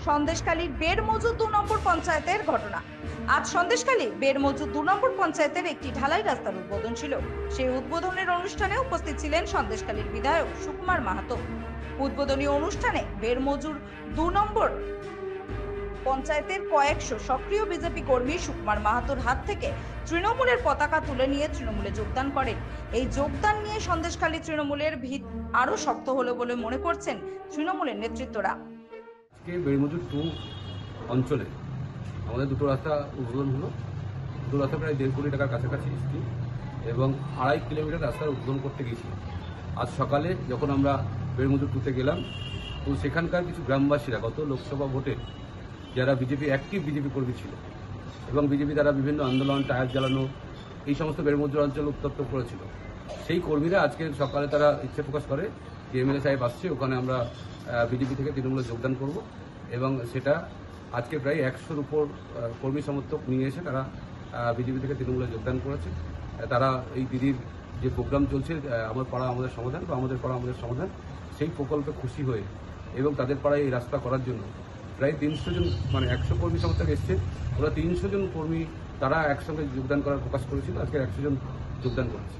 সন্দেশখালীর বেড়মজুর 2 নম্বর পঞ্চায়েতের ঘটনা। আজ সন্দেশখালী বেড়মজুর 2 নম্বর পঞ্চায়েতের একটি ঢালাই রাস্তার উদ্বোধন ছিল। সেই উদ্বোধনের অনুষ্ঠানে উপস্থিত ছিলেন সন্দেশখালীর বিধায়ক সুকুমার মাহাতো। উদ্বোধনী অনুষ্ঠানে বেড়মজুর 2 নম্বর পঞ্চায়েতের কয়েকশো সক্রিয় বিজেপি কর্মী সুকুমার মাহাতোর হাত থেকে তৃণমূলের পতাকা তুলে নিয়ে তৃণমূলে যোগদান করেন। এই যোগদান নিয়ে সন্দেশখালী তৃণমূলের ভিত আরো শক্ত হলো বলে মনে করছেন তৃণমূলের নেতৃত্বরা। বেড়মজুর 2 অঞ্চলে আমাদের দুটো রাস্তা উদ্বোধন হলো। দুটো রাস্তা প্রায় 1.5 কোটি টাকার কাছাকাছি স্কিম এবং 2.5 কিলোমিটার রাস্তার উদ্বোধন করতে গেছি। আজ সকালে যখন আমরা বেড়মজুর 2তে গেলাম, তো সেখানকার কিছু গ্রামবাসীরা গত লোকসভা ভোটে যারা বিজেপি অ্যাক্টিভ বিজেপি কর্মী ছিল এবং বিজেপি দ্বারা বিভিন্ন আন্দোলন, টায়ার জ্বালানো, এই সমস্ত বেড়মজুর অঞ্চল উত্তপ্ত করেছিল, সেই কর্মীরা আজকে সকালে তারা ইচ্ছে প্রকাশ করে যে এমএলএ সাহেব আসছে, ওখানে আমরা বিজেপি থেকে তৃণমূলে যোগদান করব। এবং সেটা আজকে প্রায় 100-র উপর কর্মী সমর্থক নিয়ে এসে তারা বিজেপি থেকে তৃণমূলে যোগদান করেছে। তারা এই দিদির যে প্রোগ্রাম চলছে আমার পাড়া আমাদের সমাধান বা আমাদের পাড়া আমাদের সমাধান, সেই প্রকল্পে খুশি হয়ে এবং তাদের পাড়ায় এই রাস্তা করার জন্য প্রায় 300 জন, মানে 100 কর্মী সমর্থক এসছে। ওরা 300 জন কর্মী তারা একসঙ্গে যোগদান করার প্রকাশ করেছিল। আজকে 100 জন যোগদান করেছে।